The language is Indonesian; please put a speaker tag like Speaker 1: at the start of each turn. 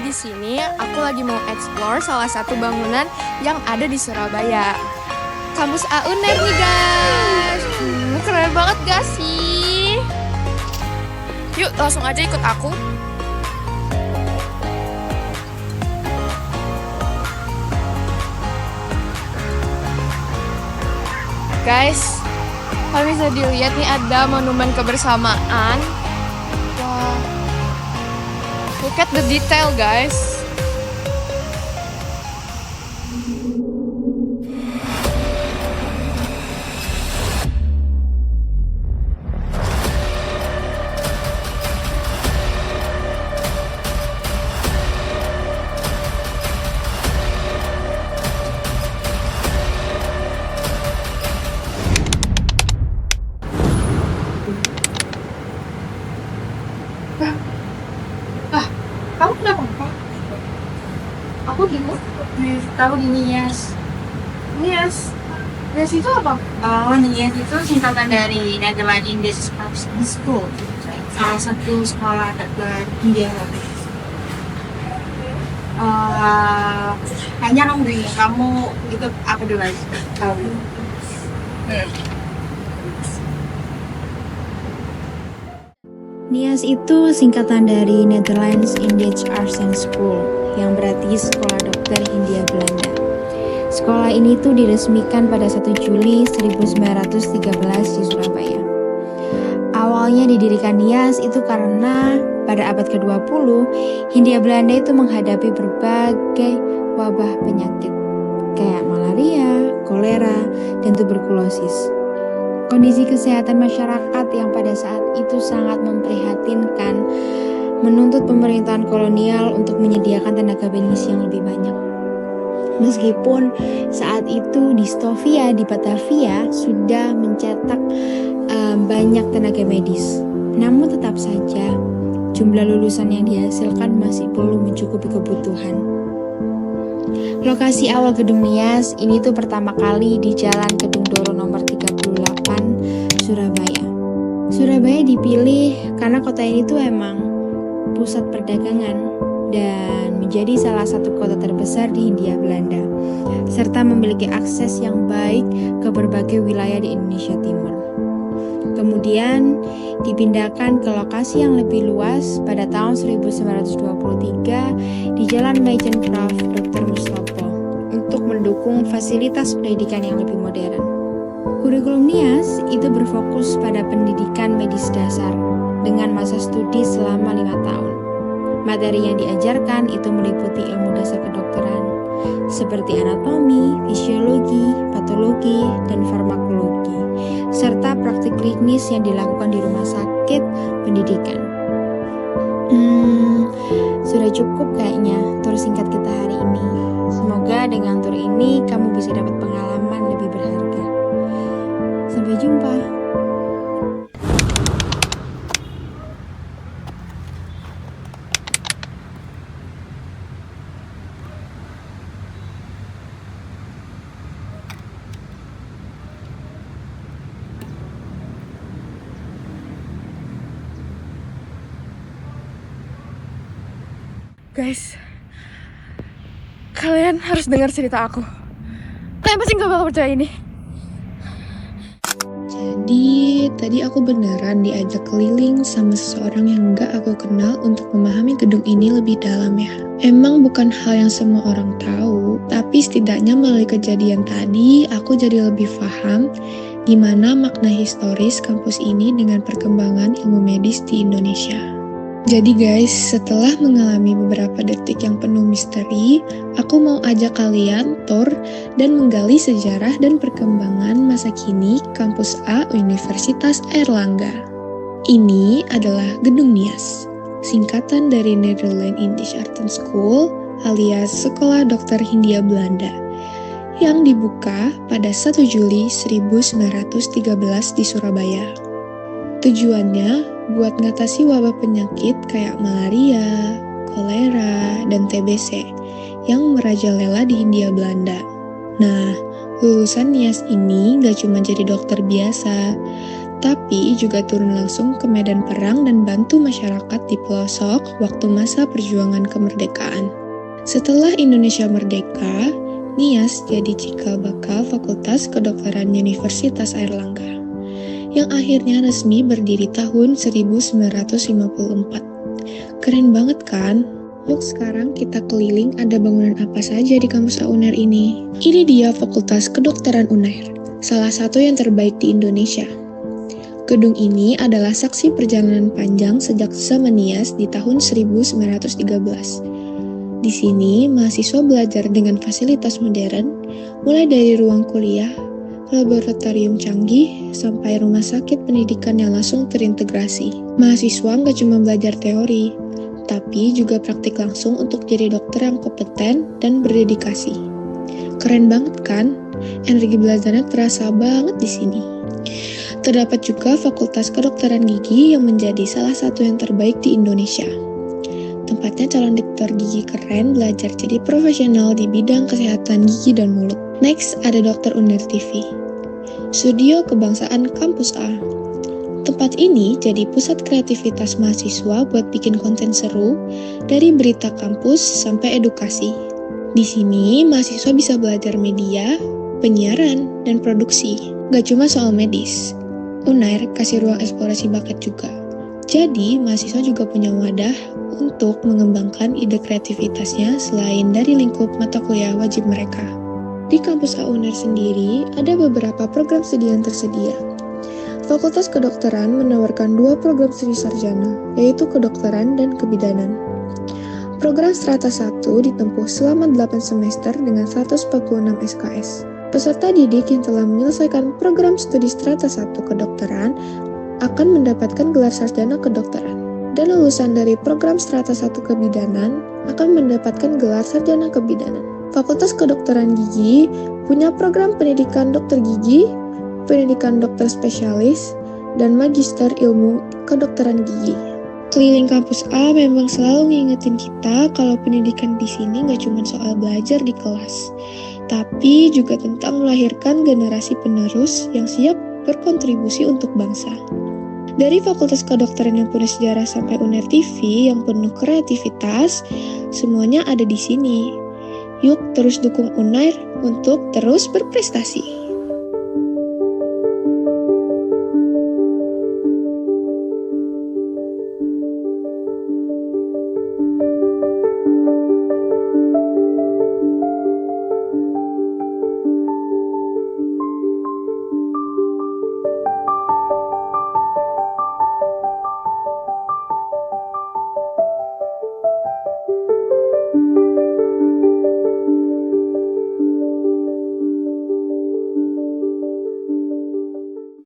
Speaker 1: di sini aku lagi mau explore salah satu bangunan yang ada di Surabaya. Kampus AUNER nih guys. Keren banget gak sih? Yuk langsung aja ikut aku. Guys, kalau bisa dilihat nih ada monumen kebersamaan. Wah, look at the detail guys.
Speaker 2: Kamu kenapa? Aku tahu di Nias.
Speaker 1: Nias itu apa?
Speaker 2: Oh, Nias itu singkatan dari Netherlands English School. Salah satu sekolah India. Hanya kamu itu apa dulu aja? Tahu.
Speaker 3: NIAS itu singkatan dari Netherlands Indisch Arts and School, yang berarti Sekolah Dokter Hindia Belanda. Sekolah ini tuh diresmikan pada 1 Juli 1913 di Surabaya. Awalnya didirikan NIAS itu karena pada abad ke-20, Hindia Belanda itu menghadapi berbagai wabah penyakit, kayak malaria, kolera, dan tuberkulosis. Kondisi kesehatan masyarakat yang pada saat itu sangat memprihatinkan menuntut pemerintahan kolonial untuk menyediakan tenaga medis yang lebih banyak. Meskipun saat itu distofia di Batavia sudah mencetak banyak tenaga medis, namun tetap saja jumlah lulusan yang dihasilkan masih belum mencukupi kebutuhan. Lokasi awal gedung NIAS ini tuh pertama kali di Jalan Kedung Doro nomor 38 Surabaya. Surabaya dipilih karena kota ini tuh emang pusat perdagangan dan menjadi salah satu kota terbesar di Hindia Belanda, serta memiliki akses yang baik ke berbagai wilayah di Indonesia Timur. Kemudian dipindahkan ke lokasi yang lebih luas pada tahun 1923 di Jalan Majen Prof. Dr. Mustopo untuk mendukung fasilitas pendidikan yang lebih modern. Kurikulum NIAS itu berfokus pada pendidikan medis dasar dengan masa studi selama 5 tahun. Materi yang diajarkan itu meliputi ilmu dasar kedokteran seperti anatomi, fisiologi, patologi, dan farmakologi, serta praktik klinis yang dilakukan di rumah sakit pendidikan. Sudah cukup kayaknya tur singkat kita hari ini. Semoga dengan tur ini kamu bisa dapat pengalaman lebih berharga. Sampai jumpa.
Speaker 1: Guys, kalian harus dengar cerita aku. Kalian pasti gak bakal percaya ini.
Speaker 4: Jadi, tadi aku beneran diajak keliling sama seseorang yang gak aku kenal untuk memahami gedung ini lebih dalam ya. Emang bukan hal yang semua orang tahu, tapi setidaknya melalui kejadian tadi, aku jadi lebih paham gimana makna historis kampus ini dengan perkembangan ilmu medis di Indonesia. Jadi guys, setelah mengalami beberapa detik yang penuh misteri, aku mau ajak kalian tur dan menggali sejarah dan perkembangan masa kini Kampus A Universitas Airlangga. Ini adalah Gedung NIAS, singkatan dari Netherlands Indisch Arts and School alias Sekolah Dokter Hindia Belanda, yang dibuka pada 1 Juli 1913 di Surabaya. Tujuannya buat ngatasi wabah penyakit kayak malaria, kolera, dan TBC yang merajalela di Hindia Belanda. Nah, lulusan NIAS ini gak cuma jadi dokter biasa, tapi juga turun langsung ke medan perang dan bantu masyarakat di pelosok waktu masa perjuangan kemerdekaan. Setelah Indonesia merdeka, Nias jadi cikal bakal Fakultas Kedokteran Universitas Airlangga, yang akhirnya resmi berdiri tahun 1954. Keren banget kan? Yuk sekarang kita keliling ada bangunan apa saja di kampus UNER ini. Ini dia Fakultas Kedokteran UNER, salah satu yang terbaik di Indonesia. Gedung ini adalah saksi perjalanan panjang sejak zaman Nias di tahun 1913. Di sini, mahasiswa belajar dengan fasilitas modern, mulai dari ruang kuliah, laboratorium canggih, sampai rumah sakit pendidikan yang langsung terintegrasi. Mahasiswa nggak cuma belajar teori, tapi juga praktik langsung untuk jadi dokter yang kompeten dan berdedikasi. Keren banget kan? Energi belajarnya terasa banget di sini. Terdapat juga Fakultas Kedokteran Gigi yang menjadi salah satu yang terbaik di Indonesia. Tempatnya calon dokter gigi keren belajar jadi profesional di bidang kesehatan gigi dan mulut. Next, ada Dokter UNER TV. Studio Kebangsaan Kampus A. Tempat ini jadi pusat kreativitas mahasiswa buat bikin konten seru, dari berita kampus sampai edukasi. Di sini, mahasiswa bisa belajar media, penyiaran, dan produksi. Gak cuma soal medis. UNER kasih ruang eksplorasi bakat juga. Jadi, mahasiswa juga punya wadah untuk mengembangkan ide kreativitasnya selain dari lingkup mata kuliah wajib mereka. Di kampus UNER sendiri, ada beberapa program studi yang tersedia. Fakultas Kedokteran menawarkan 2 program studi sarjana, yaitu kedokteran dan kebidanan. Program Strata 1 ditempuh selama 8 semester dengan 146 SKS. Peserta didik yang telah menyelesaikan program studi Strata 1 kedokteran akan mendapatkan gelar sarjana kedokteran. Dan lulusan dari program Strata 1 kebidanan akan mendapatkan gelar sarjana kebidanan. Fakultas Kedokteran Gigi punya program pendidikan dokter gigi, pendidikan dokter spesialis, dan magister ilmu kedokteran gigi. Keliling kampus A memang selalu ngingetin kita kalau pendidikan di sini nggak cuma soal belajar di kelas, tapi juga tentang melahirkan generasi penerus yang siap berkontribusi untuk bangsa. Dari Fakultas Kedokteran yang penuh sejarah sampai UNER TV yang penuh kreativitas, semuanya ada di sini. Yuk terus dukung UNER untuk terus berprestasi.